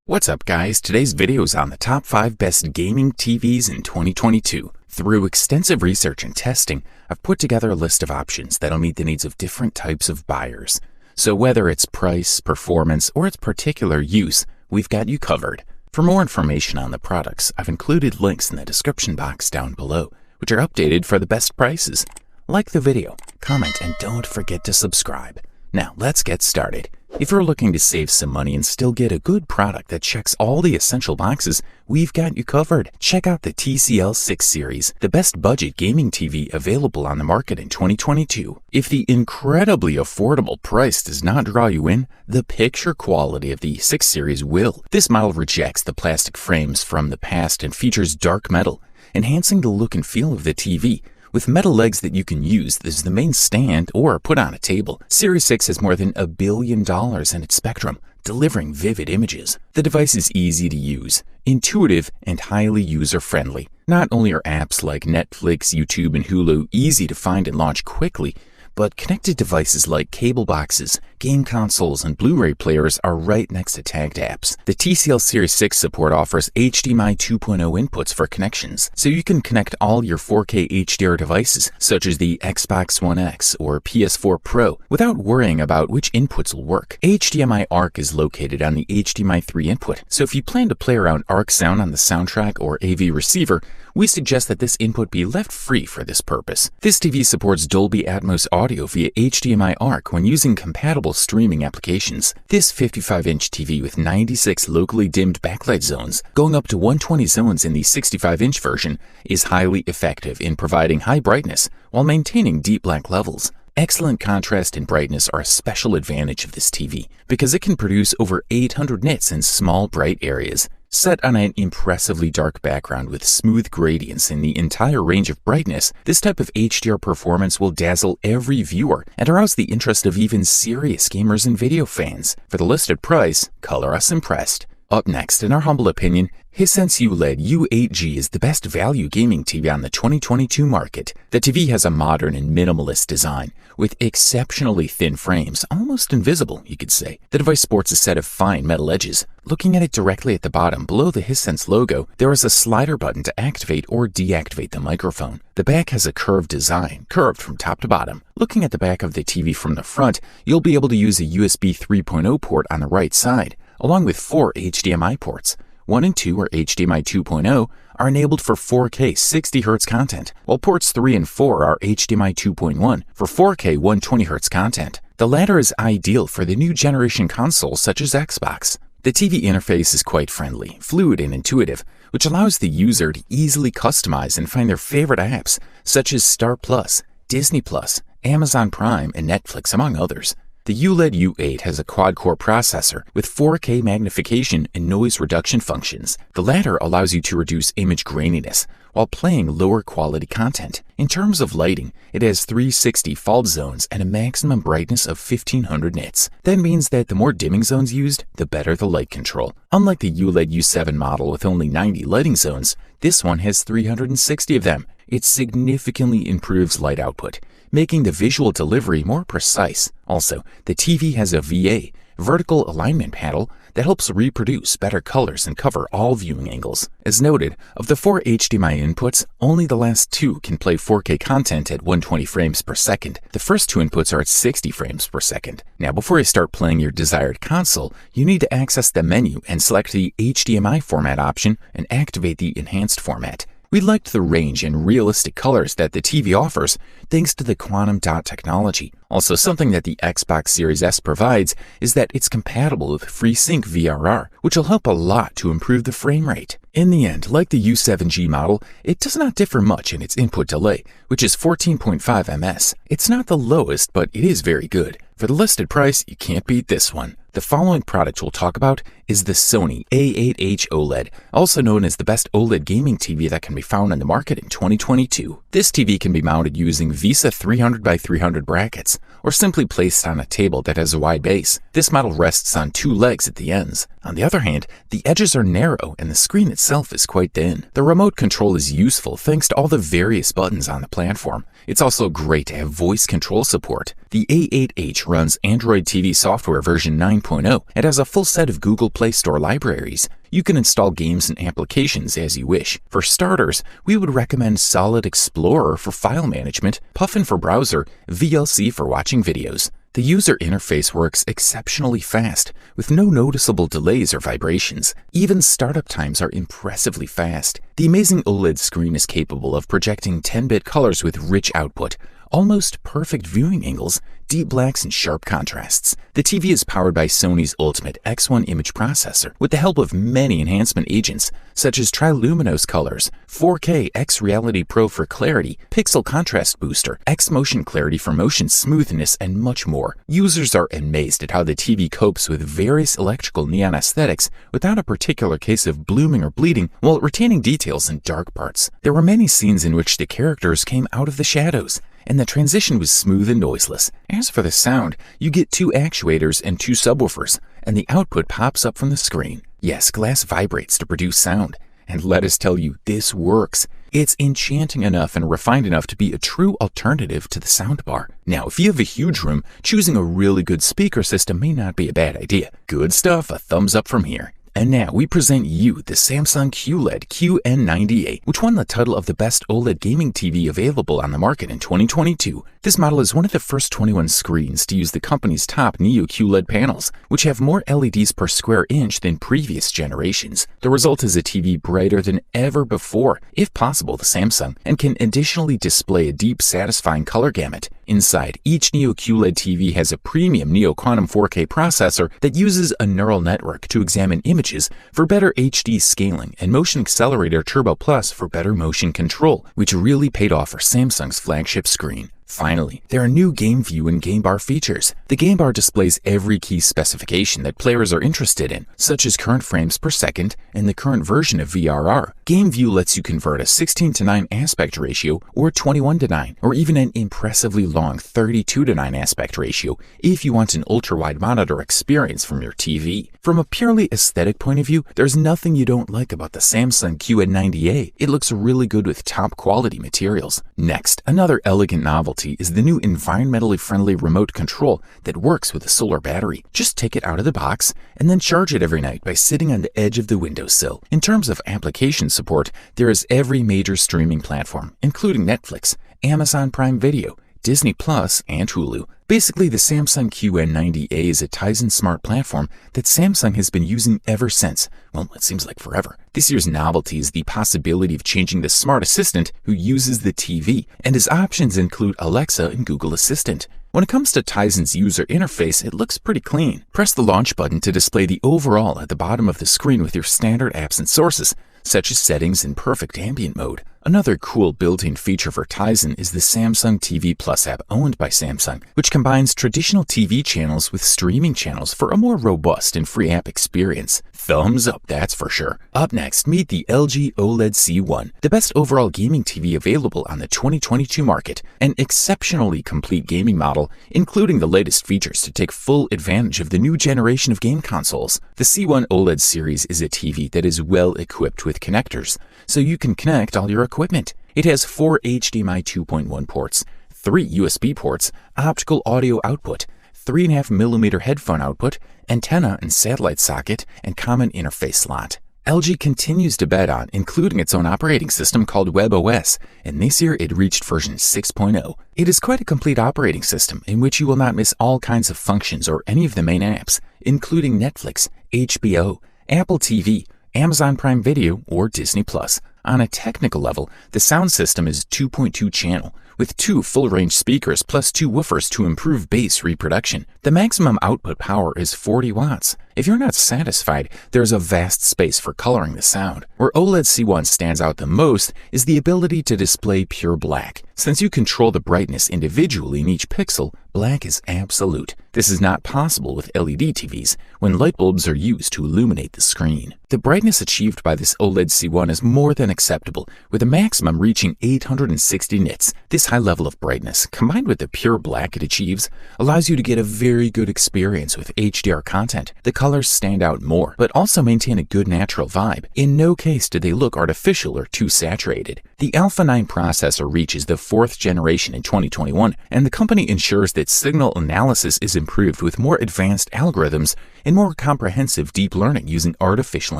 What's up guys, today's video is on the top 5 best gaming TVs in 2022. Through extensive research and testing, I've put together a list of options that'll meet the needs of different types of buyers. So whether it's price, performance, or its particular use, we've got you covered. For more information on the products, I've included links in the description box down below, which are updated for the best prices. Like the video, comment, and don't forget to subscribe. Now let's get started. If you're looking to save some money and still get a good product that checks all the essential boxes, we've got you covered. Check out the TCL 6 series, the best budget gaming TV available on the market in 2022. If the incredibly affordable price does not draw you in, the picture quality of the 6 series will. This model rejects the plastic frames from the past and features dark metal, enhancing the look and feel of the TV. With metal legs that you can use as the main stand or put on a table, Series 6 has more than $1 billion in its spectrum, delivering vivid images. The device is easy to use, intuitive, and highly user-friendly. Not only are apps like Netflix, YouTube, and Hulu easy to find and launch quickly, but connected devices like cable boxes, game consoles, and Blu-ray players are right next to tagged apps. The TCL Series 6 support offers HDMI 2.0 inputs for connections, so you can connect all your 4K HDR devices, such as the Xbox One X or PS4 Pro, without worrying about which inputs will work. HDMI ARC is located on the HDMI 3 input, so if you plan to play around ARC sound on the soundtrack or AV receiver, we suggest that this input be left free for this purpose. This TV supports Dolby Atmos audio via HDMI ARC when using compatible streaming applications. This 55-inch TV with 96 locally dimmed backlight zones, going up to 120 zones in the 65-inch version, is highly effective in providing high brightness while maintaining deep black levels. Excellent contrast and brightness are a special advantage of this TV because it can produce over 800 nits in small bright areas. Set on an impressively dark background with smooth gradients in the entire range of brightness, this type of HDR performance will dazzle every viewer and arouse the interest of even serious gamers and video fans. For the listed price, color us impressed. Up next, in our humble opinion, Hisense ULED U8G is the best value gaming TV on the 2022 market. The TV has a modern and minimalist design, with exceptionally thin frames, almost invisible, you could say. The device sports a set of fine metal edges. Looking at it directly at the bottom, below the Hisense logo, there is a slider button to activate or deactivate the microphone. The back has a curved design, curved from top to bottom. Looking at the back of the TV from the front, you'll be able to use a USB 3.0 port on the right side, along with 4 HDMI ports. 1 and 2 or HDMI 2.0 are enabled for 4K 60Hz content, while ports 3 and 4 are HDMI 2.1 for 4K 120Hz content. The latter is ideal for the new generation consoles such as Xbox. The TV interface is quite friendly, fluid, and intuitive, which allows the user to easily customize and find their favorite apps such as Star Plus, Disney Plus, Amazon Prime, and Netflix, among others. The ULED U8 has a quad-core processor with 4K magnification and noise reduction functions. The latter allows you to reduce image graininess while playing lower quality content. In terms of lighting, it has 360 fault zones and a maximum brightness of 1500 nits. That means that the more dimming zones used, the better the light control. Unlike the ULED U7 model with only 90 lighting zones, this one has 360 of them. It significantly improves light output, making the visual delivery more precise. Also, the TV has a VA, vertical alignment panel, that helps reproduce better colors and cover all viewing angles. As noted, of the 4 HDMI inputs, only the last 2 can play 4K content at 120 frames per second. The first 2 inputs are at 60 frames per second. Now, before you start playing your desired console, you need to access the menu and select the HDMI format option and activate the enhanced format. We liked the range and realistic colors that the TV offers thanks to the quantum dot technology. Also, something that the Xbox Series S provides is that it's compatible with FreeSync VRR, which will help a lot to improve the frame rate. In the end, like the U7G model, it does not differ much in its input delay, which is 14.5 ms. It's not the lowest, but it is very good. For the listed price, you can't beat this one. The following product we'll talk about is the Sony A8H OLED, also known as the best OLED gaming TV that can be found on the market in 2022. This TV can be mounted using VESA 300x300 brackets, or simply placed on a table that has a wide base. This model rests on 2 legs at the ends. On the other hand, the edges are narrow and the screen itself is quite thin. The remote control is useful thanks to all the various buttons on the platform. It's also great to have voice control support. The A8H runs Android TV software version 9.0 and has a full set of Google Play Store libraries. You can install games and applications as you wish. For starters, we would recommend Solid Explorer for file management, Puffin for browser, VLC for watching videos. The user interface works exceptionally fast, with no noticeable delays or vibrations. Even startup times are impressively fast. The amazing OLED screen is capable of projecting 10-bit colors with rich output, almost perfect viewing angles, deep blacks, and sharp contrasts. The TV is powered by Sony's ultimate X1 image processor with the help of many enhancement agents such as Triluminous Colors, 4K X Reality Pro for clarity, Pixel Contrast Booster, X Motion Clarity for motion smoothness, and much more. Users are amazed at how the TV copes with various electrical neon aesthetics without a particular case of blooming or bleeding while retaining details in dark parts. There were many scenes in which the characters came out of the shadows, and the transition was smooth and noiseless. As for the sound, you get 2 actuators and 2 subwoofers, and the output pops up from the screen. Yes, glass vibrates to produce sound, and let us tell you, this works. It's enchanting enough and refined enough to be a true alternative to the soundbar. Now, if you have a huge room, choosing a really good speaker system may not be a bad idea. Good stuff, a thumbs up from here. And now we present you the Samsung QLED QN90A, which won the title of the best OLED gaming TV available on the market in 2022. This model is one of the first 21 screens to use the company's top Neo QLED panels, which have more LEDs per square inch than previous generations. The result is a TV brighter than ever before, if possible the Samsung, and can additionally display a deep, satisfying color gamut. Inside, each Neo QLED TV has a premium Neo Quantum 4K processor that uses a neural network to examine images for better HD scaling and Motion Accelerator Turbo Plus for better motion control, which really paid off for Samsung's flagship screen. Finally, there are new Game View and Game Bar features. The Game Bar displays every key specification that players are interested in, such as current frames per second and the current version of VRR. Game View lets you convert a 16:9 aspect ratio or 21:9, or even an impressively long 32:9 aspect ratio if you want an ultra-wide monitor experience from your TV. From a purely aesthetic point of view, there's nothing you don't like about the Samsung QN90A. It looks really good with top quality materials. Next, another elegant novelty is the new environmentally friendly remote control that works with a solar battery. Just take it out of the box and then charge it every night by sitting on the edge of the windowsill. In terms of application support, there is every major streaming platform, including Netflix, Amazon Prime Video, Disney Plus, and Hulu. Basically, the Samsung QN90A is a Tizen smart platform that Samsung has been using ever since, well, it seems like forever. This year's novelty is the possibility of changing the smart assistant who uses the TV, and his options include Alexa and Google Assistant. When it comes to Tizen's user interface, it looks pretty clean. Press the launch button to display the overall at the bottom of the screen with your standard apps and sources, such as settings and perfect ambient mode. Another cool built-in feature for Tizen is the Samsung TV Plus app owned by Samsung, which combines traditional TV channels with streaming channels for a more robust and free app experience. Thumbs up, that's for sure. Up next, meet the LG OLED C1, the best overall gaming TV available on the 2022 market, an exceptionally complete gaming model, including the latest features to take full advantage of the new generation of game consoles. The C1 OLED series is a TV that is well equipped with connectors, so you can connect all your equipment. It has 4 HDMI 2.1 ports, 3 USB ports, optical audio output, 3.5mm headphone output, antenna and satellite socket, and common interface slot. LG continues to bet on including its own operating system called WebOS, and this year it reached version 6.0. It is quite a complete operating system in which you will not miss all kinds of functions or any of the main apps, including Netflix, HBO, Apple TV, Amazon Prime Video, or Disney Plus. On a technical level, the sound system is 2.2 channel, with 2 full-range speakers plus 2 woofers to improve bass reproduction. The maximum output power is 40 watts. If you're not satisfied, there's a vast space for coloring the sound. Where OLED C1 stands out the most is the ability to display pure black. Since you control the brightness individually in each pixel, black is absolute. This is not possible with LED TVs, when light bulbs are used to illuminate the screen. The brightness achieved by this OLED C1 is more than acceptable, with a maximum reaching 860 nits. This high level of brightness, combined with the pure black it achieves, allows you to get a very good experience with HDR content. The colors stand out more, but also maintain a good natural vibe. In no case do they look artificial or too saturated. The Alpha 9 processor reaches the 4th generation in 2021, and the company ensures that signal analysis is improved with more advanced algorithms and more comprehensive deep learning using artificial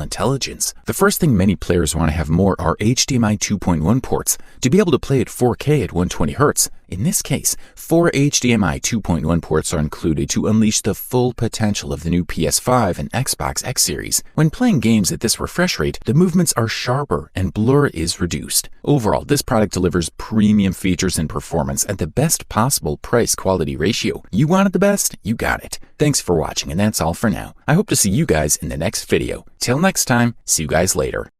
intelligence. The first thing many players want to have more are HDMI 2.1 ports to be able to play at 4K at 120Hz. In this case, 4 HDMI 2.1 ports are included to unleash the full potential of the new PS5 and Xbox X series. When playing games at this refresh rate, the movements are sharper and blur is reduced. Overall, this product delivers premium features and performance at the best possible price-quality ratio. You wanted the best? You got it. Thanks for watching, and that's all for now. I hope to see you guys in the next video. Till next time, see you guys later.